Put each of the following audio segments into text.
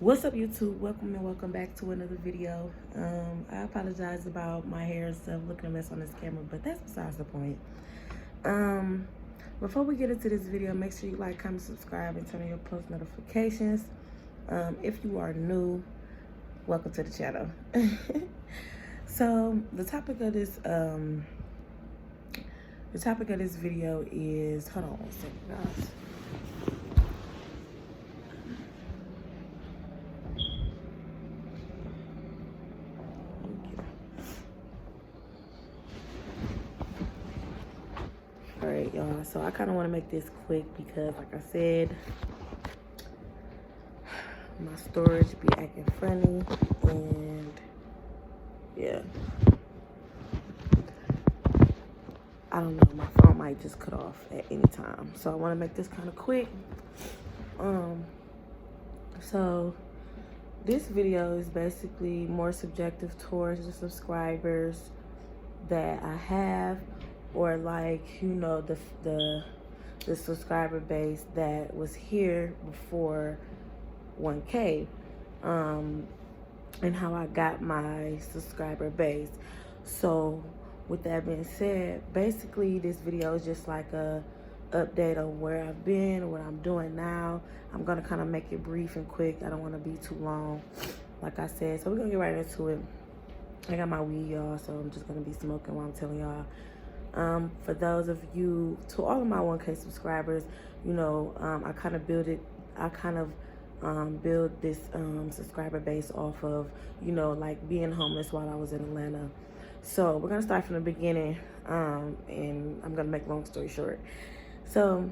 What's up, YouTube? Welcome and welcome back to another video. I apologize about my hair and stuff looking a mess on this camera, but that's besides the point. Um, Before we get into this video, make sure you like, comment, subscribe, and turn on your post notifications. If you are new, welcome to the channel. So the topic of this video is, hold on one second, guys. Alright, y'all, so I kind of want to make this quick because, like I said, my storage be acting funny, and yeah, I don't know, my phone might just cut off at any time, so I want to make this kind of quick. So this video is basically more subjective towards the subscribers that I have, or like, you know, the subscriber base that was here before 1K, and how I got my subscriber base. So with that being said, basically this video is just like a update on where I've been, what I'm doing now. I'm gonna kind of make it brief and quick. I don't want to be too long, like I said. So we're gonna get right into it. I got my weed, y'all, so I'm just gonna be smoking while I'm telling y'all. For those of you, to all of my 1K subscribers, you know, I kind of build this subscriber base off of, you know, like being homeless while I was in Atlanta. So we're gonna start from the beginning, and I'm gonna make a long story short. So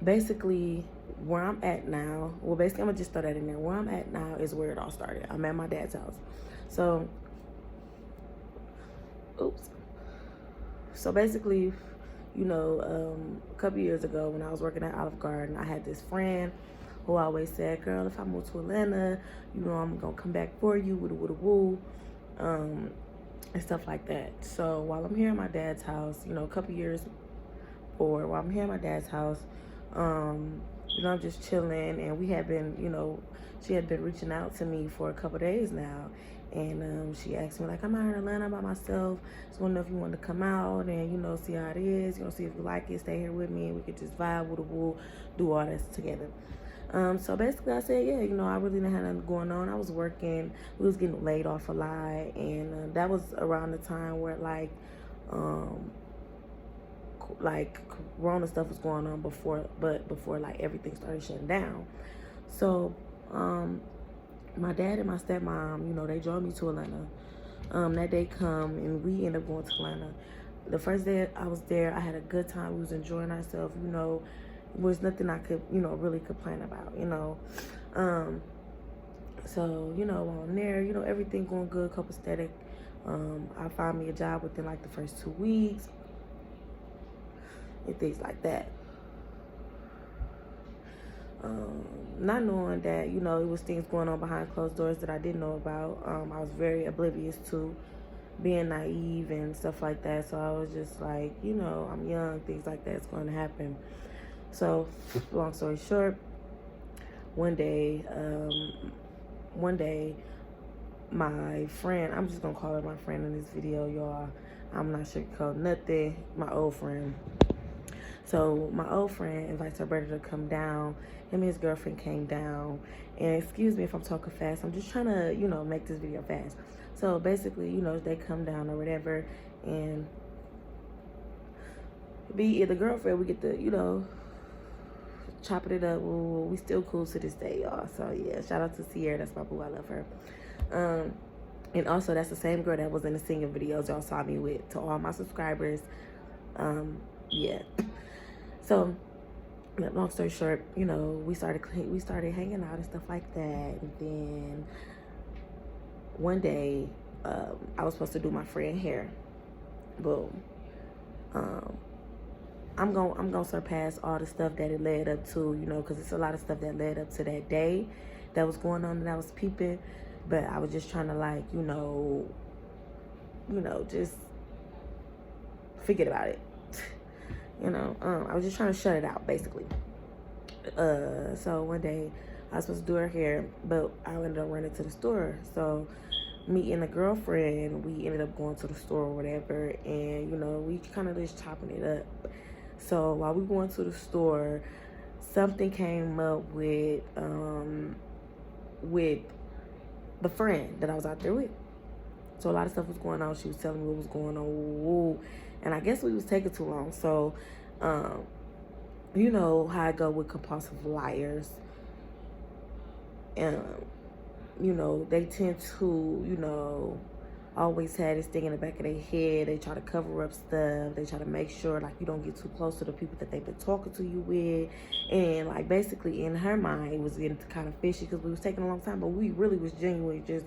basically where I'm at now, well, basically I'm gonna just throw that in there. Where I'm at now is where it all started. I'm at my dad's house. So basically, you know, a couple years ago when I was working at Olive Garden, I had this friend who always said, girl, if I move to Atlanta, you know, I'm gonna come back for you, woo, and stuff like that. So while I'm here at my dad's house, you know, a couple years forward, while I'm here at my dad's house, you know, I'm just chilling, and we had been, you know, she had been reaching out to me for a couple days now, and she asked me, like, I'm out in Atlanta by myself, just want to know if you want to come out and, you know, see how it is, you know, see if you like it, stay here with me, and we could just vibe, woo, do all this together. So basically I said, yeah, you know, I really didn't have nothing going on. I was working, we was getting laid off a lot, and that was around the time where, like Corona stuff was going on before like everything started shutting down. So my dad and my stepmom, you know, they drove me to Atlanta. That day come, and we ended up going to Atlanta. The first day I was there, I had a good time. We was enjoying ourselves, you know. There was nothing I could, you know, really complain about, you know. So, you know, while I'm there, you know, everything going good, copacetic. I found me a job within like the first 2 weeks and things like that. Not knowing that, you know, it was things going on behind closed doors that I didn't know about. I was very oblivious to, being naive and stuff like that. So I was just like, you know, I'm young, things like that's going to happen. So long story short, one day my friend, I'm just gonna call her my friend in this video, y'all, I'm not sugarcoating nothing, my old friend. So my old friend invites her brother to come down. Him and his girlfriend came down. And excuse me if I'm talking fast. I'm just trying to, you know, make this video fast. So basically, you know, they come down or whatever. And the girlfriend, we get to, you know, chopping it up. Ooh, we still cool to this day, y'all. So yeah, shout out to Sierra. That's my boo. I love her. And also, that's the same girl that was in the singing videos y'all saw me with. To all my subscribers. Yeah. So, long story short, you know, we started hanging out and stuff like that. And then one day, I was supposed to do my friend hair. Boom. I'm gonna surpass all the stuff that it led up to, you know, because it's a lot of stuff that led up to that day that was going on and I was peeping. But I was just trying to, like, you know, just forget about it. You know, I was just trying to shut it out, basically. So one day I was supposed to do her hair, but I ended up running to the store. So me and a girlfriend, we ended up going to the store or whatever, and we kind of just chopping it up. So while we going to the store, something came up with the friend that I was out there with. So a lot of stuff was going on. She was telling me what was going on. Woo. And I guess we was taking too long. So, you know how I go with compulsive liars. And, they tend to, always have this thing in the back of their head. They try to cover up stuff. They try to make sure, like, you don't get too close to the people that they've been talking to you with. And, like, basically, in her mind, it was getting kind of fishy because we was taking a long time. But we really was genuinely just,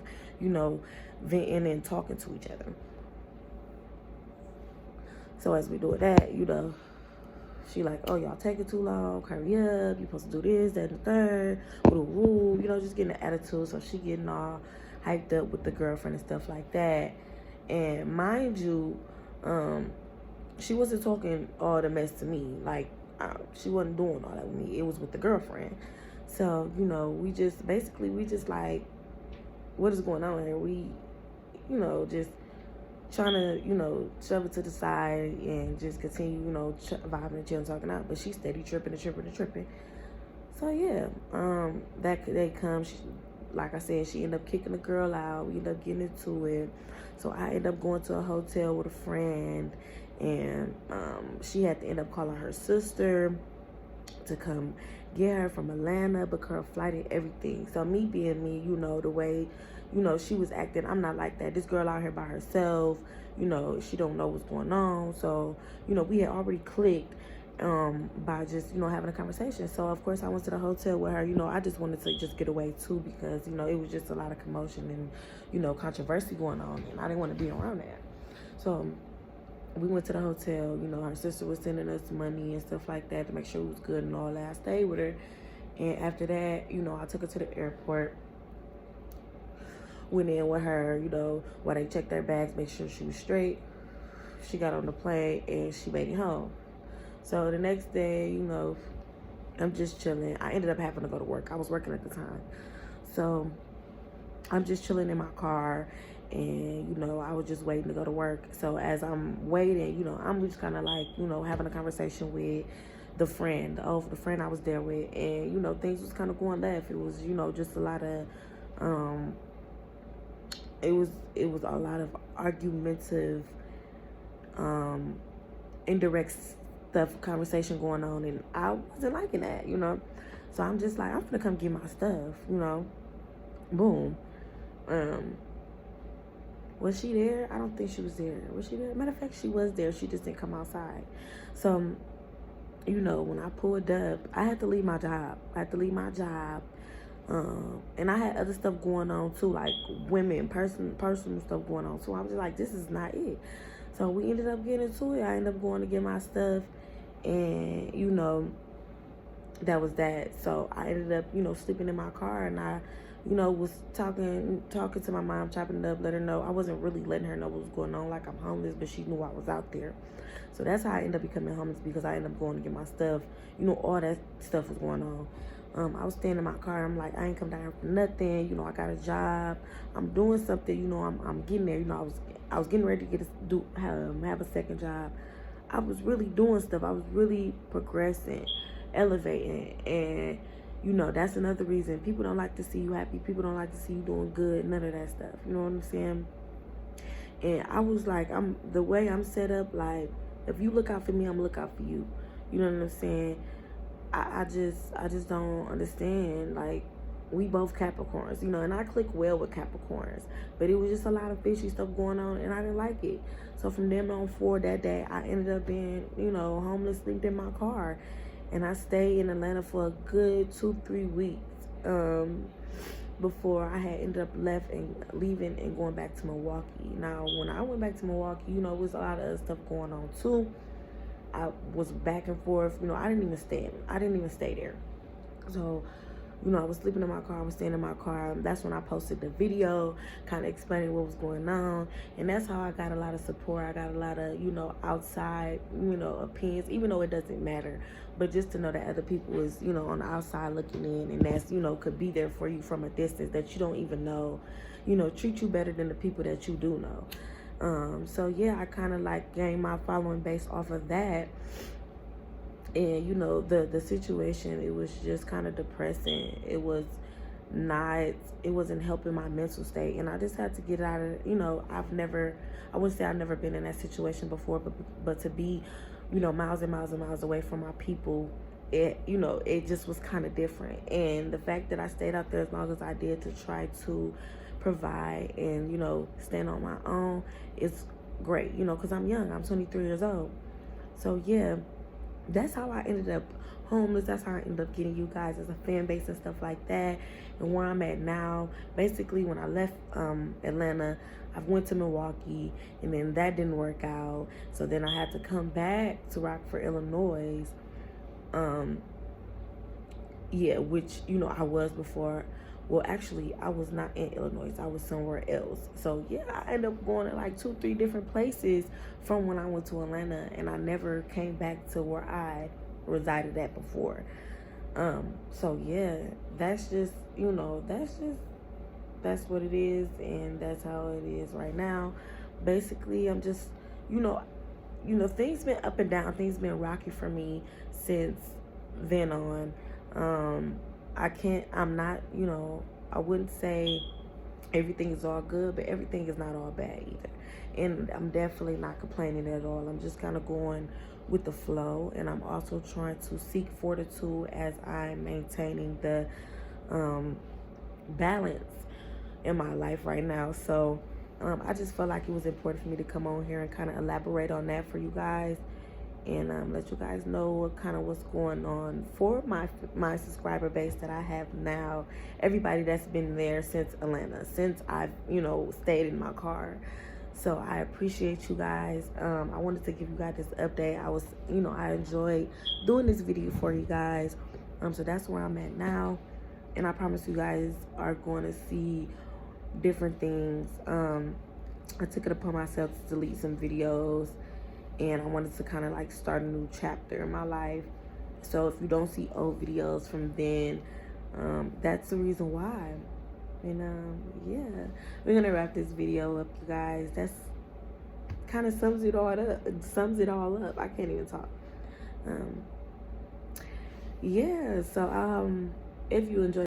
venting and talking to each other. So as we do that, she like, oh, y'all taking too long. Hurry up. You supposed to do this, that, and the third. Woo, just getting an attitude. So she getting all hyped up with the girlfriend and stuff like that. And mind you, she wasn't talking all the mess to me. Like, she wasn't doing all that with me. It was with the girlfriend. So, we just like, what is going on here? We, just trying to, shove it to the side and just continue, vibing and chilling, talking out. But she steady tripping. So, yeah, that day comes. Like I said, she ended up kicking the girl out. We ended up getting into it. So I ended up going to a hotel with a friend, and she had to end up calling her sister to come get her from Atlanta, book her a flight and everything. So me being me, the way, she was acting, I'm not like that. This girl out here by herself, she don't know what's going on. So, we had already clicked by just, having a conversation. So, of course, I went to the hotel with her. I just wanted to just get away, too, because, it was just a lot of commotion and, controversy going on, and I didn't want to be around that. So, we went to the hotel. Her sister was sending us money and stuff like that to make sure it was good and all that. I stayed with her, and after that, I took her to the airport. Went in with her, while they checked their bags, make sure she was straight. She got on the plane, and she made it home. So the next day, I'm just chilling. I ended up having to go to work. I was working at the time. So I'm just chilling in my car, and, I was just waiting to go to work. So as I'm waiting, I'm just kind of like, having a conversation with the friend I was there with. And, things was kind of going left. It was, just a lot of, it was a lot of argumentative, indirect stuff, conversation going on, and I wasn't liking that, So I'm just like, I'm gonna come get my stuff, Boom. Was she there? I don't think she was there. Was she there? Matter of fact, she was there. She just didn't come outside. So, when I pulled up, I had to leave my job. And I had other stuff going on too, like women, personal stuff going on. So I was just like, this is not it. So we ended up getting into it. I ended up going to get my stuff, and that was that. So I ended up, sleeping in my car, and I, was talking to my mom, chopping it up, let her know. I wasn't really letting her know what was going on, like I'm homeless, but she knew I was out there. So that's how I ended up becoming homeless, because I ended up going to get my stuff. All that stuff was going on. I was staying in my car. I'm like, I ain't come down here for nothing. I got a job. I'm doing something. I'm getting there. I was getting ready to have a second job. I was really doing stuff. I was really progressing, elevating, and that's another reason people don't like to see you happy. People don't like to see you doing good. None of that stuff. You know what I'm saying? And I was like, the way I'm set up. Like, if you look out for me, I'm gonna look out for you. You know what I'm saying? I just don't understand. Like, we both Capricorns, and I click well with Capricorns, but it was just a lot of fishy stuff going on, and I didn't like it. So from then on forward, that day, I ended up being, homeless, sleeping in my car, and I stayed in Atlanta for a good 2-3 weeks before I had ended up leaving and going back to Milwaukee. Now, when I went back to Milwaukee, it was a lot of other stuff going on too. I was back and forth. I didn't even stay there. So You know, I was sleeping in my car, I was staying in my car. That's when I posted the video, kind of explaining what was going on. And that's how I got a lot of support. I got a lot of, you know, outside, you know, opinions, even though it doesn't matter. But just to know that other people is, you know, on the outside looking in, and that's, you know, could be there for you from a distance that you don't even know, you know, treat you better than the people that you do know. So yeah, I kind of like gained my following based off of that. And you know, the situation, it was just kind of depressing. It wasn't helping my mental state, and I just had to get out of, you know, I wouldn't say I've never been in that situation before, but to be, you know, miles and miles and miles away from my people, it, you know, it just was kind of different. And the fact that I stayed out there as long as I did to try to provide and, you know, stand on my own is great, you know, because I'm young. I'm 23 years old. So yeah, that's how I ended up homeless. That's how I ended up getting you guys as a fan base and stuff like that. And where I'm at now, basically when I left Atlanta, I went to Milwaukee, and then that didn't work out. So then I had to come back to Rockford, Illinois. Yeah, which, you know, I was before. Well, actually, I was not in Illinois. I was somewhere else. So, yeah, I ended up going to like 2-3 different places from when I went to Atlanta. And I never came back to where I resided at before. So, yeah, that's just, you know, that's what it is. And that's how it is right now. Basically, I'm just, you know, things been up and down. Things been rocky for me since then on. I'm not, you know, I wouldn't say everything is all good, but everything is not all bad either. And I'm definitely not complaining at all. I'm just kind of going with the flow. And I'm also trying to seek fortitude as I'm maintaining the balance in my life right now. So I just felt like it was important for me to come on here and kind of elaborate on that for you guys. And let you guys know what kind of what's going on for my subscriber base that I have now. Everybody that's been there since Atlanta, since I've, you know, stayed in my car. So I appreciate you guys. I wanted to give you guys this update. I enjoyed doing this video for you guys. So that's where I'm at now. And I promise you guys are going to see different things. I took it upon myself to delete some videos, and I wanted to kind of like start a new chapter in my life. So if you don't see old videos from then, that's the reason why. And yeah, we're gonna wrap this video up, you guys. That's kind of sums it all up. I can't even talk. Yeah, so if you enjoyed